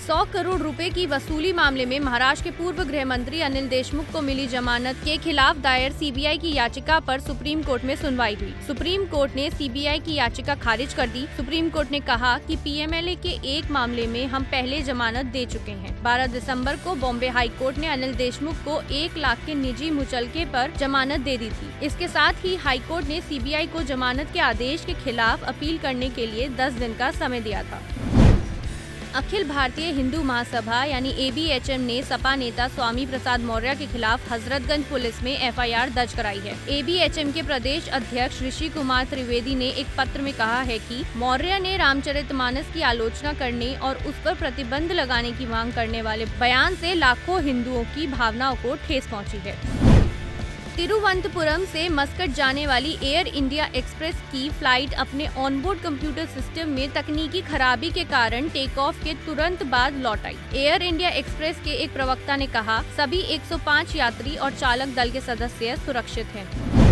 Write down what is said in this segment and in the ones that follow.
100 करोड़ रुपए की वसूली मामले में महाराष्ट्र के पूर्व गृह मंत्री अनिल देशमुख को मिली जमानत के खिलाफ दायर सीबीआई की याचिका पर सुप्रीम कोर्ट में सुनवाई हुई। सुप्रीम कोर्ट ने सीबीआई की याचिका खारिज कर दी। सुप्रीम कोर्ट ने कहा कि पीएमएलए के एक मामले में हम पहले जमानत दे चुके हैं। 12 दिसंबर को बॉम्बे हाई कोर्ट ने अनिल देशमुख को 1 लाख के निजी मुचलके पर जमानत दे दी थी। इसके साथ ही हाई कोर्ट ने सीबीआई को जमानत के आदेश के खिलाफ अपील करने के लिए 10 दिन का समय दिया था। अखिल भारतीय हिंदू महासभा यानी ABHM ने सपा नेता स्वामी प्रसाद मौर्य के खिलाफ हजरतगंज पुलिस में FIR दर्ज कराई है। ABHM के प्रदेश अध्यक्ष ऋषि कुमार त्रिवेदी ने एक पत्र में कहा है कि मौर्य ने रामचरितमानस की आलोचना करने और उस पर प्रतिबंध लगाने की मांग करने वाले बयान से लाखों हिंदुओं की भावनाओं को ठेस पहुंची है। तिरुवनंतपुरम से मस्कट जाने वाली एयर इंडिया एक्सप्रेस की फ्लाइट अपने ऑनबोर्ड कंप्यूटर सिस्टम में तकनीकी खराबी के कारण टेक ऑफ के तुरंत बाद लौट आई। एयर इंडिया एक्सप्रेस के एक प्रवक्ता ने कहा, सभी 105 यात्री और चालक दल के सदस्य सुरक्षित हैं।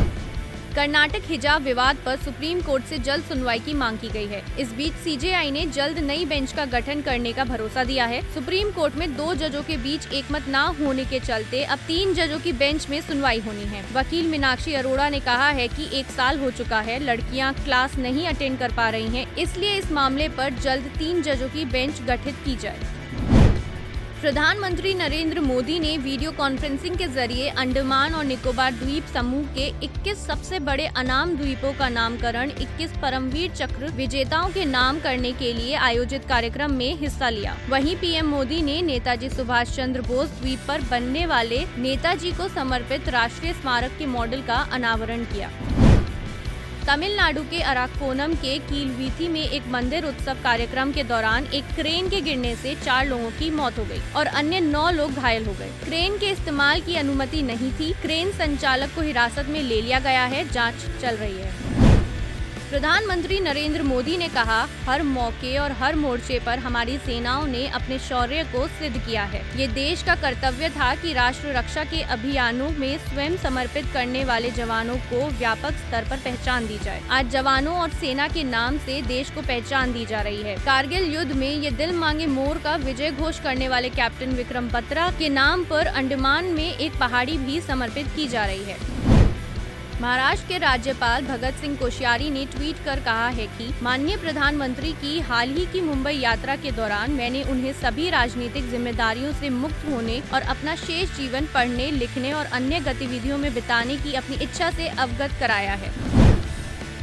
कर्नाटक हिजाब विवाद पर सुप्रीम कोर्ट से जल्द सुनवाई की मांग की गई है। इस बीच CJI ने जल्द नई बेंच का गठन करने का भरोसा दिया है। सुप्रीम कोर्ट में 2 जजों के बीच एकमत न होने के चलते अब 3 जजों की बेंच में सुनवाई होनी है। वकील मीनाक्षी अरोड़ा ने कहा है कि 1 साल हो चुका है, लड़कियां क्लास नहीं अटेंड कर पा रही हैं, इसलिए इस मामले पर जल्द 3 जजों की बेंच गठित की जाए। प्रधानमंत्री नरेंद्र मोदी ने वीडियो कॉन्फ्रेंसिंग के जरिए अंडमान और निकोबार द्वीप समूह के 21 सबसे बड़े अनाम द्वीपों का नामकरण 21 परमवीर चक्र विजेताओं के नाम करने के लिए आयोजित कार्यक्रम में हिस्सा लिया। वहीं पीएम मोदी ने नेताजी सुभाष चंद्र बोस द्वीप पर बनने वाले नेताजी को समर्पित राष्ट्रीय स्मारक के मॉडल का अनावरण किया। तमिलनाडु के अराक्कोनम के कीलवीथी में एक मंदिर उत्सव कार्यक्रम के दौरान एक क्रेन के गिरने से 4 लोगों की मौत हो गई और अन्य 9 लोग घायल हो गए। क्रेन के इस्तेमाल की अनुमति नहीं थी। क्रेन संचालक को हिरासत में ले लिया गया है, जांच चल रही है। प्रधानमंत्री नरेंद्र मोदी ने कहा, हर मौके और हर मोर्चे पर हमारी सेनाओं ने अपने शौर्य को सिद्ध किया है। ये देश का कर्तव्य था कि राष्ट्र रक्षा के अभियानों में स्वयं समर्पित करने वाले जवानों को व्यापक स्तर पर पहचान दी जाए। आज जवानों और सेना के नाम से देश को पहचान दी जा रही है। कारगिल युद्ध में ये दिल मांगे मोर का विजय घोष करने वाले कैप्टन विक्रम बत्रा के नाम पर अंडमान में एक पहाड़ी भी समर्पित की जा रही है। महाराष्ट्र के राज्यपाल भगत सिंह कोश्यारी ने ट्वीट कर कहा है कि माननीय प्रधानमंत्री की हाल ही की मुंबई यात्रा के दौरान मैंने उन्हें सभी राजनीतिक जिम्मेदारियों से मुक्त होने और अपना शेष जीवन पढ़ने, लिखने और अन्य गतिविधियों में बिताने की अपनी इच्छा से अवगत कराया है।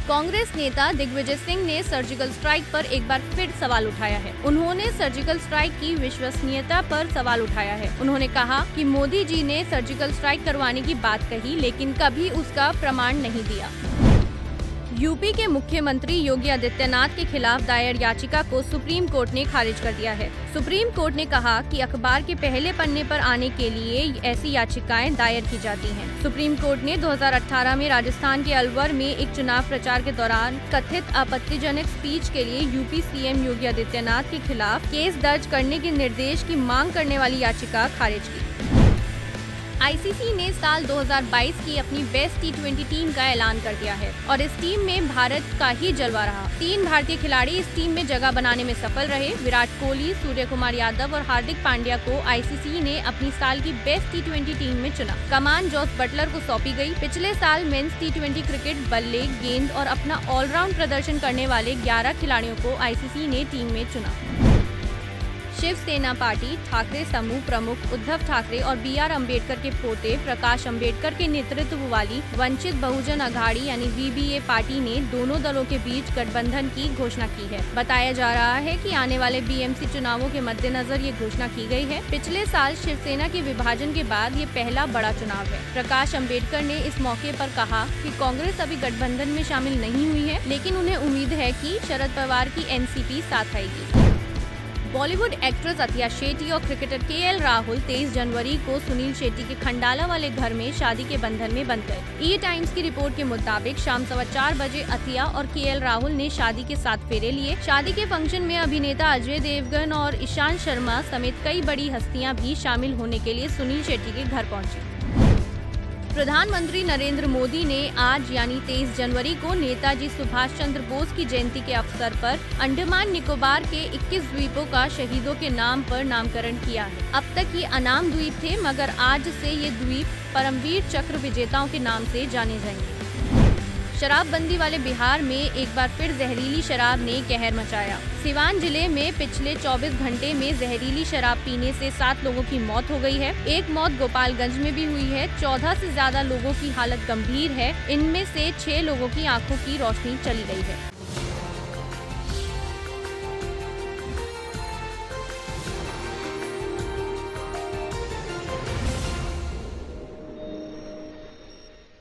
कांग्रेस नेता दिग्विजय सिंह ने सर्जिकल स्ट्राइक पर एक बार फिर सवाल उठाया है। उन्होंने सर्जिकल स्ट्राइक की विश्वसनीयता पर सवाल उठाया है। उन्होंने कहा कि मोदी जी ने सर्जिकल स्ट्राइक करवाने की बात कही, लेकिन कभी उसका प्रमाण नहीं दिया। यूपी के मुख्यमंत्री योगी आदित्यनाथ के खिलाफ दायर याचिका को सुप्रीम कोर्ट ने खारिज कर दिया है। सुप्रीम कोर्ट ने कहा कि अखबार के पहले पन्ने पर आने के लिए ऐसी याचिकाएं दायर की जाती हैं। सुप्रीम कोर्ट ने 2018 में राजस्थान के अलवर में एक चुनाव प्रचार के दौरान कथित आपत्तिजनक स्पीच के लिए यूपी सीएम योगी आदित्यनाथ के खिलाफ केस दर्ज करने के निर्देश की मांग करने वाली याचिका खारिज की। ICC ने साल 2022 की अपनी बेस्ट T20 टीम का ऐलान कर दिया है और इस टीम में भारत का ही जलवा रहा। 3 भारतीय खिलाड़ी इस टीम में जगह बनाने में सफल रहे। विराट कोहली, सूर्य कुमार यादव और हार्दिक पांड्या को ICC ने अपनी साल की बेस्ट T20 टीम में चुना। कमान जॉस बटलर को सौंपी गई। पिछले साल मेंस T20 क्रिकेट बल्ले, गेंद और अपना ऑलराउंड प्रदर्शन करने वाले 11 खिलाड़ियों को ICC ने टीम में चुना। शिवसेना पार्टी ठाकरे समूह प्रमुख उद्धव ठाकरे और BR अम्बेडकर के पोते प्रकाश अम्बेडकर के नेतृत्व वाली वंचित बहुजन अघाड़ी यानी VBA पार्टी ने दोनों दलों के बीच गठबंधन की घोषणा की है। बताया जा रहा है कि आने वाले BMC चुनावों के मद्देनजर ये घोषणा की गई है। पिछले साल शिवसेना के विभाजन के बाद ये पहला बड़ा चुनाव है। प्रकाश अम्बेडकर ने इस मौके पर कहा कि कांग्रेस अभी गठबंधन में शामिल नहीं हुई है, लेकिन उन्हें उम्मीद है कि शरद पवार की NCP साथ आएगी। बॉलीवुड एक्ट्रेस अथिया शेट्टी और क्रिकेटर KL राहुल 23 जनवरी को सुनील शेट्टी के खंडाला वाले घर में शादी के बंधन में बंध गए। टाइम्स की रिपोर्ट के मुताबिक शाम 4:15 बजे अथिया और KL राहुल ने शादी के 7 फेरे लिए। शादी के फंक्शन में अभिनेता अजय देवगन और ईशांत शर्मा समेत कई बड़ी हस्तियां भी शामिल होने के लिए सुनील शेट्टी के घर पहुंची। प्रधानमंत्री नरेंद्र मोदी ने आज यानी 23 जनवरी को नेताजी सुभाष चंद्र बोस की जयंती के अवसर पर अंडमान निकोबार के 21 द्वीपों का शहीदों के नाम पर नामकरण किया है। अब तक ये अनाम द्वीप थे, मगर आज से ये द्वीप परमवीर चक्र विजेताओं के नाम से जाने जाएंगे। शराबबंदी वाले बिहार में एक बार फिर जहरीली शराब ने कहर मचाया। सिवान जिले में पिछले 24 घंटे में जहरीली शराब पीने से 7 लोगों की मौत हो गई है। एक मौत गोपालगंज में भी हुई है। 14 से ज्यादा लोगों की हालत गंभीर है। इनमें से 6 लोगों की आंखों की रोशनी चली गई है।